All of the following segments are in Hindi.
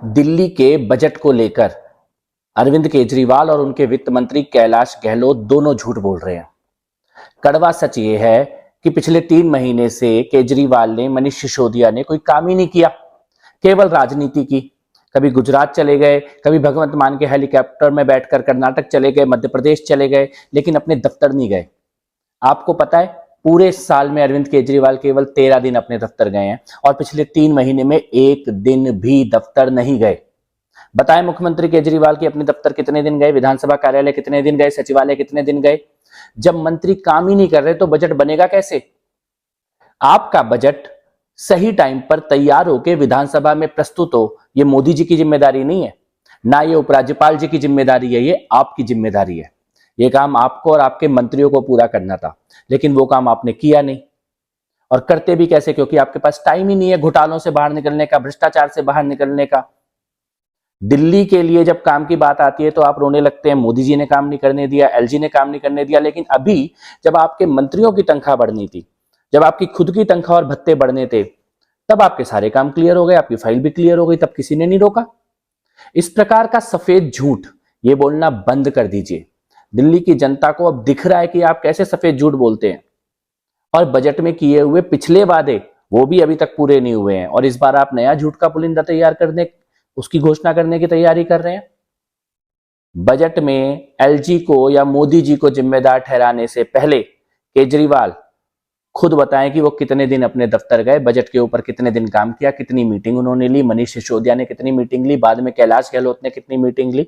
दिल्ली के बजट को लेकर अरविंद केजरीवाल और उनके वित्त मंत्री कैलाश गहलोत दोनों झूठ बोल रहे हैं। कड़वा सच ये है कि पिछले 3 महीने से केजरीवाल ने, मनीष सिसोदिया ने कोई काम ही नहीं किया, केवल राजनीति की। कभी गुजरात चले गए, कभी भगवंत मान के हेलीकॉप्टर में बैठकर कर्नाटक चले गए, मध्य प्रदेश चले गए, लेकिन अपने दफ्तर नहीं गए। आपको पता है, पूरे साल में अरविंद केजरीवाल केवल 13 दिन अपने दफ्तर गए हैं और पिछले 3 महीने में 1 दिन भी दफ्तर नहीं गए। बताएं मुख्यमंत्री केजरीवाल की अपने दफ्तर कितने दिन गए, विधानसभा कार्यालय कितने दिन गए, सचिवालय कितने दिन गए? जब मंत्री काम ही नहीं कर रहे तो बजट बनेगा कैसे? आपका बजट सही टाइम पर तैयार होकर विधानसभा में प्रस्तुत हो, ये मोदी जी की जिम्मेदारी नहीं है, ना ये उपराज्यपाल जी की जिम्मेदारी है, ये आपकी जिम्मेदारी है। ये काम आपको और आपके मंत्रियों को पूरा करना था, लेकिन वो काम आपने किया नहीं। और करते भी कैसे? क्योंकि आपके पास टाइम ही नहीं है घोटालों से बाहर निकलने का, भ्रष्टाचार से बाहर निकलने का। दिल्ली के लिए जब काम की बात आती है तो आप रोने लगते हैं, मोदी जी ने काम नहीं करने दिया, एलजी ने काम नहीं करने दिया। लेकिन अभी जब आपके मंत्रियों की तनख्वाह बढ़नी थी, जब आपकी खुद की तनख्वाह और भत्ते बढ़ने थे, तब आपके सारे काम क्लियर हो गए, आपकी फाइल भी क्लियर हो गई, तब किसी ने नहीं रोका। इस प्रकार का सफेद झूठ ये बोलना बंद कर दीजिए। दिल्ली की जनता को अब दिख रहा है कि आप कैसे सफेद झूठ बोलते हैं, और बजट में किए हुए पिछले वादे वो भी अभी तक पूरे नहीं हुए हैं, और इस बार आप नया झूठ का पुलिंदा तैयार करने, उसकी घोषणा करने की तैयारी कर रहे हैं। बजट में एलजी को या मोदी जी को जिम्मेदार ठहराने से पहले केजरीवाल खुद बताएं कि वो कितने दिन अपने दफ्तर गए, बजट के ऊपर कितने दिन काम किया, कितनी मीटिंग उन्होंने ली, मनीष सिसोदिया ने कितनी मीटिंग ली, बाद में कैलाश गहलोत ने कितनी मीटिंग ली।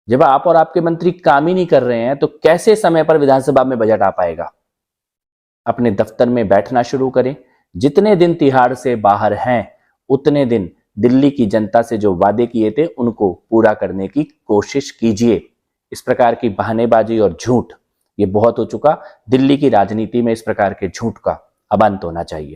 जब आप और आपके मंत्री काम ही नहीं कर रहे हैं तो कैसे समय पर विधानसभा में बजट आ पाएगा? अपने दफ्तर में बैठना शुरू करें। जितने दिन तिहाड़ से बाहर हैं, उतने दिन दिल्ली की जनता से जो वादे किए थे उनको पूरा करने की कोशिश कीजिए। इस प्रकार की बहानेबाजी और झूठ ये बहुत हो चुका। दिल्ली की राजनीति में इस प्रकार के झूठ का अब अंत होना चाहिए।